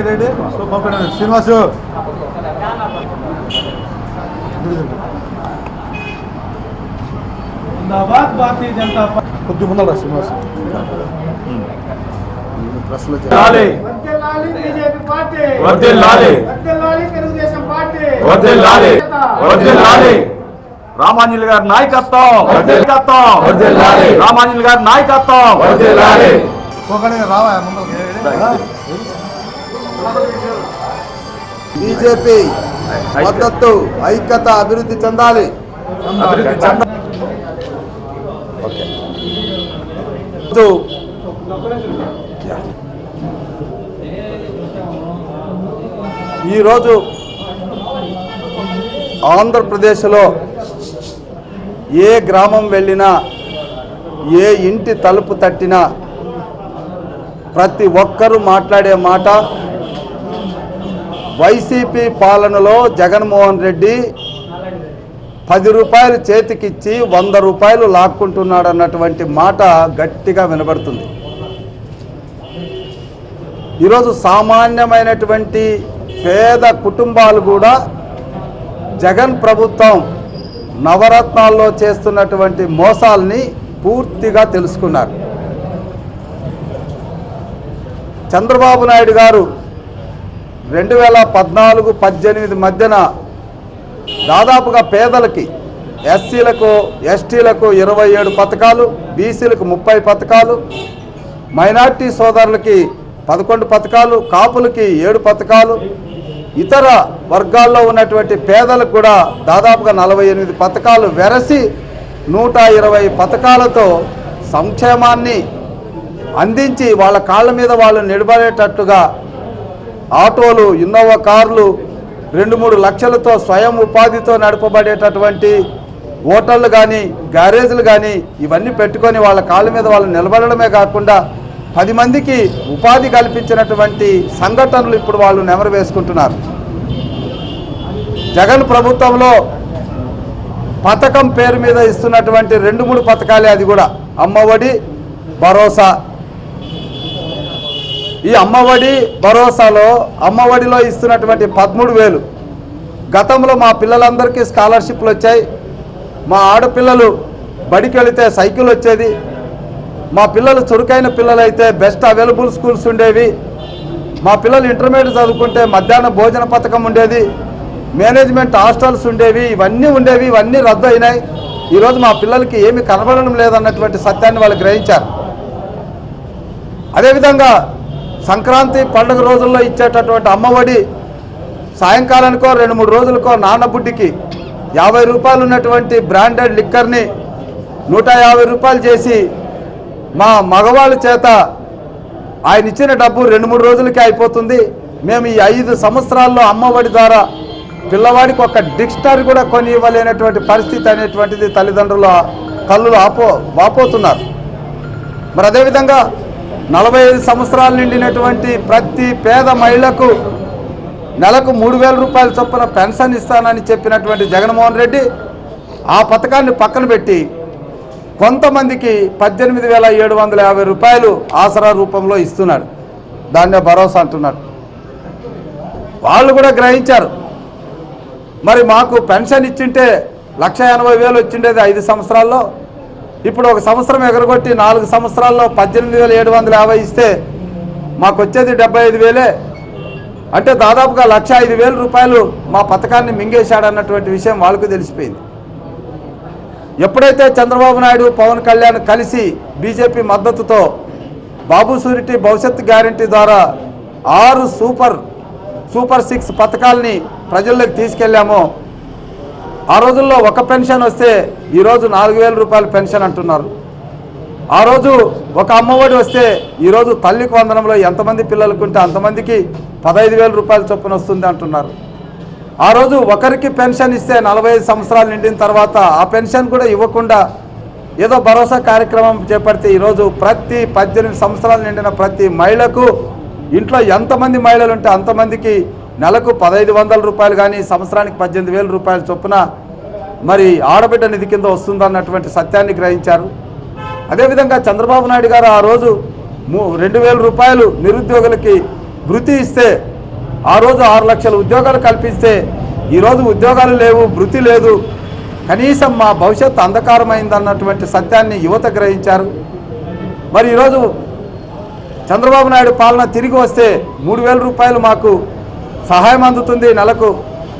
Ready Srinivasu Bharatiya Janata party కొద్ది ముందర శ్రీనివాసు రామాంజలి గారి నాయకత్వం, రామాంజలి గారి నాయకత్వం. బీజేపీ మద్దతు, ఐక్యత, అభివృద్ధి చెందాలి. ఈరోజు ఆంధ్రప్రదేశ్లో ఏ గ్రామం వెళ్ళినా, ఏ ఇంటి తలుపు తట్టినా ప్రతి ఒక్కరూ మాట్లాడే మాట వైసీపీ పాలనలో జగన్మోహన్ రెడ్డి 10 రూపాయలు చేతికిచ్చి 100 రూపాయలు లాక్కుంటున్నాడు అన్నటువంటి మాట గట్టిగా వినబడుతుంది. ఈరోజు సామాన్యమైనటువంటి పేద కుటుంబాలు కూడా జగన్ ప్రభుత్వం నవరత్నాల్లో చేస్తున్నటువంటి మోసాల్ని పూర్తిగా తెలుసుకున్నారు. చంద్రబాబు నాయుడు గారు 2014-18 మధ్యన దాదాపుగా పేదలకి, ఎస్సీలకు, ఎస్టీలకు 27 పథకాలు, బీసీలకు 30 పథకాలు, మైనార్టీ సోదరులకి 11 పథకాలు, కాపులకి 7 పథకాలు, ఇతర వర్గాల్లో ఉన్నటువంటి పేదలకు కూడా దాదాపుగా 48 పథకాలు వెరసి 120 పథకాలతో సంక్షేమాన్ని అందించి వాళ్ళ కాళ్ళ మీద వాళ్ళు నిలబడేటట్టుగా ఆటోలు, ఇన్నోవా కార్లు, 2-3 లక్షలతో స్వయం ఉపాధితో నడపబడేటటువంటి హోటళ్ళు కానీ, గ్యారేజీలు కానీ ఇవన్నీ పెట్టుకొని వాళ్ళ కాళ్ళ మీద వాళ్ళు నిలబడమే కాకుండా 10 మందికి ఉపాధి కల్పించినటువంటి సంఘటనలు ఇప్పుడు వాళ్ళు నెమరు వేసుకుంటున్నారు. జగన్ ప్రభుత్వంలో పథకం పేరు మీద ఇస్తున్నటువంటి 2-3 పథకాలే, అది కూడా అమ్మఒడి, భరోసా. ఈ అమ్మఒడి, భరోసాలో అమ్మఒడిలో ఇస్తున్నటువంటి 13,000 గతంలో మా పిల్లలందరికీ స్కాలర్షిప్లు వచ్చాయి. మా ఆడపిల్లలు బడికి వెళితే సైకిల్ వచ్చేది. మా పిల్లలు చురుకైన పిల్లలైతే బెస్ట్ అవైలబుల్ స్కూల్స్ ఉండేవి. మా పిల్లలు ఇంటర్మీడియట్ చదువుకుంటే మధ్యాహ్న భోజన పథకం ఉండేది, మేనేజ్మెంట్ హాస్టల్స్ ఉండేవి, ఇవన్నీ ఉండేవి. ఇవన్నీ రద్దు అయినాయి. ఈరోజు మా పిల్లలకి ఏమీ కనబడడం లేదన్నటువంటి సత్యాన్ని వాళ్ళు గ్రహించారు. అదేవిధంగా సంక్రాంతి పండుగ రోజుల్లో ఇచ్చేటటువంటి అమ్మఒడి సాయంకాలానికో 2-3 రోజులకో నాన్నబుడ్డికి 50 రూపాయలు ఉన్నటువంటి బ్రాండెడ్ లిక్కర్ని 150 రూపాయలు చేసి మా మగవాళ్ళ చేత ఆయన ఇచ్చిన డబ్బు 2-3 రోజులకే అయిపోతుంది. మేము ఈ 5 సంవత్సరాల్లో అమ్మఒడి ద్వారా పిల్లవాడికి ఒక డిక్షనరీ కూడా కొని ఇవ్వలేనటువంటి పరిస్థితి అనేటువంటిది తల్లిదండ్రుల కళ్ళు వాపోతున్నారు. మరి అదేవిధంగా 45 సంవత్సరాలు నిండినటువంటి ప్రతి పేద మహిళకు నెలకు 3,000 రూపాయల చొప్పున పెన్షన్ ఇస్తానని చెప్పినటువంటి జగన్మోహన్ రెడ్డి ఆ పథకాన్ని పక్కన పెట్టి కొంతమందికి 18,750 రూపాయలు ఆసరా రూపంలో ఇస్తున్నాడు. దాన్నే భరోసా అంటున్నాడు. వాళ్ళు కూడా గ్రహించారు. మరి మాకు పెన్షన్ ఇచ్చింటే 1,80,000 వచ్చిండేది 5 సంవత్సరాల్లో. ఇప్పుడు ఒక సంవత్సరం ఎగరగొట్టి 4 సంవత్సరాల్లో 18,750 ఇస్తే మాకు వచ్చేది 75,000. అంటే దాదాపుగా 1,05,000 రూపాయలు మా పథకాన్ని మింగేశాడన్నటువంటి విషయం వాళ్ళకు తెలిసిపోయింది. ఎప్పుడైతే చంద్రబాబు నాయుడు, పవన్ కళ్యాణ్ కలిసి బీజేపీ మద్దతుతో బాబు సూరిటీ భవిష్యత్ గ్యారంటీ ద్వారా 6 సూపర్ 6 పథకాలని ప్రజల్లోకి తీసుకెళ్ళామో, ఆ రోజుల్లో ఒక పెన్షన్ వస్తే ఈరోజు 4,000 రూపాయల పెన్షన్ అంటున్నారు. ఆ రోజు ఒక అమ్మఒడి వస్తే ఈరోజు తల్లికి వందనంలో ఎంతమంది పిల్లలకు ఉంటే అంతమందికి 15,000 రూపాయల చొప్పున వస్తుంది అంటున్నారు. ఆ రోజు ఒకరికి పెన్షన్ ఇస్తే 45 సంవత్సరాలు నిండిన తర్వాత ఆ పెన్షన్ కూడా ఇవ్వకుండా ఏదో భరోసా కార్యక్రమం చేపడితే ఈరోజు ప్రతి 18 సంవత్సరాలు నిండిన ప్రతి మహిళకు ఇంట్లో ఎంతమంది మహిళలు ఉంటే అంతమందికి నెలకు 1,500 రూపాయలు కానీ సంవత్సరానికి 18,000 రూపాయల చొప్పున మరి ఆడబిడ్డ నిధి కింద వస్తుందన్నటువంటి సత్యాన్ని గ్రహించారు. అదేవిధంగా చంద్రబాబు నాయుడు గారు ఆ రోజు 2,000 రూపాయలు నిరుద్యోగులకి భృతి ఇస్తే ఆ రోజు 6 లక్షల ఉద్యోగాలు కల్పిస్తే ఈరోజు ఉద్యోగాలు లేవు, భృతి లేదు, కనీసం మా భవిష్యత్తు అంధకారమైందన్నటువంటి సత్యాన్ని యువత గ్రహించారు. మరి ఈరోజు చంద్రబాబు నాయుడు పాలన తిరిగి వస్తే 3,000 రూపాయలు మాకు సహాయం అందుతుంది నెలకు.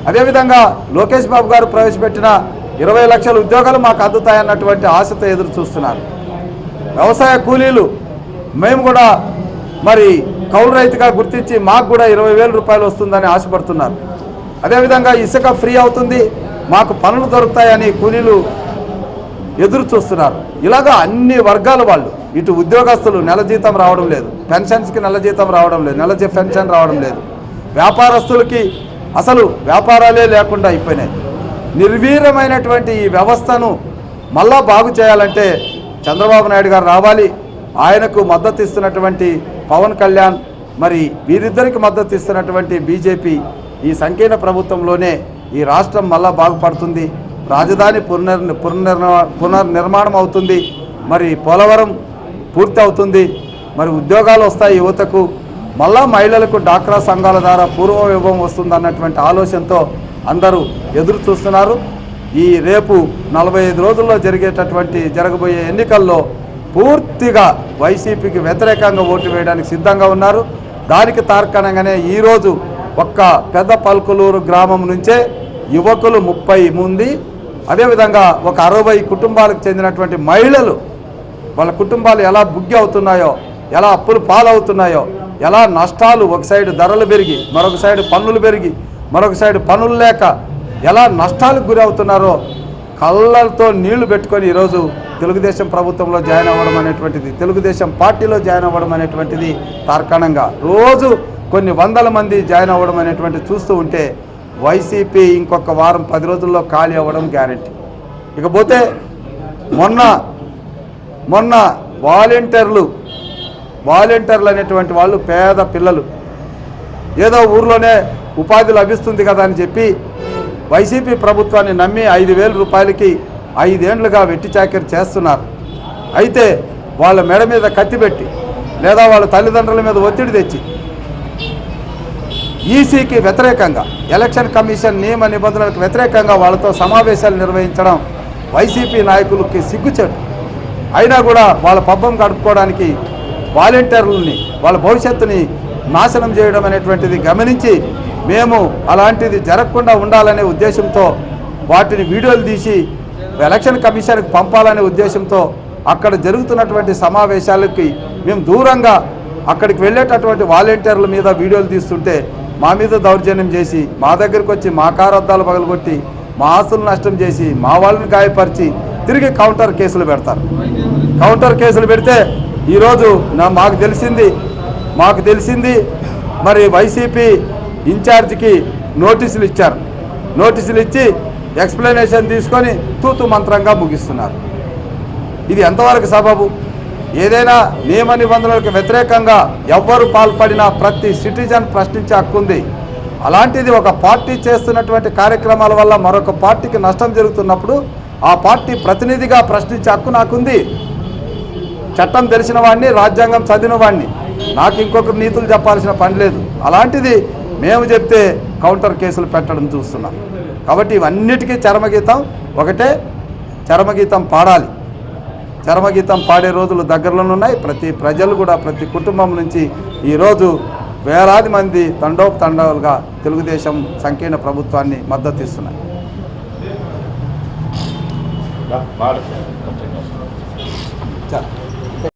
అదేవిధంగా లోకేష్ బాబు గారు ప్రవేశపెట్టిన 20 లక్షల ఉద్యోగాలు మాకు అందుతాయన్నటువంటి ఆశతో ఎదురు చూస్తున్నారు. వ్యవసాయ కూలీలు మేము కూడా మరి కౌలు రైతుగా గుర్తించి మాకు కూడా 20,000 రూపాయలు వస్తుందని ఆశపడుతున్నారు. అదేవిధంగా ఇసుక ఫ్రీ అవుతుంది, మాకు పనులు దొరుకుతాయని కూలీలు ఎదురు చూస్తున్నారు. ఇలాగా అన్ని వర్గాల వాళ్ళు, ఇటు ఉద్యోగస్తులు నెల జీతం రావడం లేదు, పెన్షన్స్కి నెల జీతం రావడం లేదు, నెల పెన్షన్ రావడం లేదు, వ్యాపారస్తులకి అసలు వ్యాపారాలే లేకుండా అయిపోయినాయి. నిర్వీర్యమైనటువంటి ఈ వ్యవస్థను మళ్ళా బాగు చేయాలంటే చంద్రబాబు నాయుడు గారు రావాలి. ఆయనకు మద్దతు ఇస్తున్నటువంటి పవన్ కళ్యాణ్, మరి వీరిద్దరికి మద్దతు ఇస్తున్నటువంటి బీజేపీ, ఈ సంకీర్ణ ప్రభుత్వంలోనే ఈ రాష్ట్రం మళ్ళా బాగుపడుతుంది. రాజధాని పునర్నిర్మాణం అవుతుంది, మరి పోలవరం పూర్తి అవుతుంది, మరి ఉద్యోగాలు వస్తాయి యువతకు, మళ్ళా మహిళలకు డాక్రా సంఘాల ద్వారా పూర్వ వైభవం వస్తుందన్నటువంటి ఆలోచనతో అందరూ ఎదురు చూస్తున్నారు. ఈ రేపు 45 రోజుల్లో జరగబోయే ఎన్నికల్లో పూర్తిగా వైసీపీకి వ్యతిరేకంగా ఓటు వేయడానికి సిద్ధంగా ఉన్నారు. దానికి తార్కాణంగానే ఈరోజు ఒక్క పెద్ద పల్కులూరు గ్రామం నుంచే యువకులు 30 మంది, అదేవిధంగా ఒక 60 కుటుంబాలకు చెందినటువంటి మహిళలు, వాళ్ళ కుటుంబాలు ఎలా బుగ్గి అవుతున్నాయో, ఎలా అప్పులు పాలవుతున్నాయో, ఎలా నష్టాలు, ఒక సైడ్ ధరలు పెరిగి, మరొక సైడ్ పన్నులు పెరిగి, మరొక సైడ్ పనులు లేక ఎలా నష్టాలకు గురి అవుతున్నారో కళ్ళతో నీళ్లు పెట్టుకొని ఈరోజు తెలుగుదేశం ప్రభుత్వంలో జాయిన్ అవ్వడం అనేటువంటిది, తెలుగుదేశం పార్టీలో జాయిన్ అవ్వడం అనేటువంటిది తార్కాణంగా రోజు కొన్ని వందల మంది జాయిన్ అవ్వడం అనేటువంటిది చూస్తూ ఉంటే వైసీపీ ఇంకొక వారం 10 రోజుల్లో ఖాళీ అవ్వడం గ్యారెంటీ. ఇకపోతే మొన్న వాలంటీర్లు అనేటువంటి వాళ్ళు పేద పిల్లలు, ఏదో ఊర్లోనే ఉపాధి లభిస్తుంది కదా అని చెప్పి వైసీపీ ప్రభుత్వాన్ని నమ్మి 5,000 రూపాయలకి 5 ఏళ్లుగా వెట్టి చాకరీ చేస్తున్నారు. అయితే వాళ్ళ మెడ మీద కత్తి పెట్టి లేదా వాళ్ళ తల్లిదండ్రుల మీద ఒత్తిడి తెచ్చి ఈసీకి వ్యతిరేకంగా, ఎలక్షన్ కమిషన్ నియమ నిబంధనలకు వ్యతిరేకంగా వాళ్ళతో సమావేశాలు నిర్వహించడం వైసీపీ నాయకులకి సిగ్గుచేటు. అయినా కూడా వాళ్ళ పబ్బం గడుపుకోవడానికి వాలంటీర్లని, వాళ్ళ భవిష్యత్తుని నాశనం చేయడం అనేటువంటిది గమనించి మేము అలాంటిది జరగకుండా ఉండాలనే ఉద్దేశంతో వాటిని వీడియోలు తీసి ఎలక్షన్ కమిషన్కి పంపాలనే ఉద్దేశంతో అక్కడ జరుగుతున్నటువంటి సమావేశాలకి మేము దూరంగా అక్కడికి వెళ్ళేటటువంటి వాలంటీర్ల మీద వీడియోలు తీస్తుంటే మా మీద దౌర్జన్యం చేసి, మా దగ్గరికి వచ్చి మా కారు అద్దాలు పగలగొట్టి, మా ఆస్తులు నష్టం చేసి, మా వాళ్ళని గాయపరిచి తిరిగి కౌంటర్ కేసులు పెడతారు. కౌంటర్ కేసులు పెడితే ఈరోజు మాకు తెలిసింది మరి వైసీపీ ఇన్ఛార్జికి నోటీసులు ఇచ్చారు. నోటీసులు ఇచ్చి ఎక్స్ప్లెనేషన్ తీసుకొని తూతు మంత్రంగా ముగిస్తున్నారు. ఇది ఎంతవరకు సబబు? ఏదైనా నియమ నిబంధనలకు వ్యతిరేకంగా ఎవ్వరు పాల్పడినా ప్రతి సిటిజన్ ప్రశ్నించే హక్కు ఉంది. అలాంటిది ఒక పార్టీ చేస్తున్నటువంటి కార్యక్రమాల వల్ల మరొక పార్టీకి నష్టం జరుగుతున్నప్పుడు ఆ పార్టీ ప్రతినిధిగా ప్రశ్నించే హక్కు నాకుంది. చట్టం తెలిసిన వాడిని, రాజ్యాంగం చదివిన వాడిని, నాకు ఇంకొకరు నీతులు చెప్పాల్సిన పని లేదు. అలాంటిది మేము చెప్తే కౌంటర్ కేసులు పెట్టడం చూస్తున్నాం. కాబట్టి ఇవన్నిటికీ చరమగీతం ఒకటే, చరమగీతం పాడాలి. చరమగీతం పాడే రోజులు దగ్గరలోనే ఉన్నాయి. ప్రతి ప్రజలు కూడా, ప్రతి కుటుంబం నుంచి ఈరోజు వేలాది మంది తండోపతండాలుగా తెలుగుదేశం సంకీర్ణ ప్రభుత్వాన్ని మద్దతు ఇస్తున్నారు.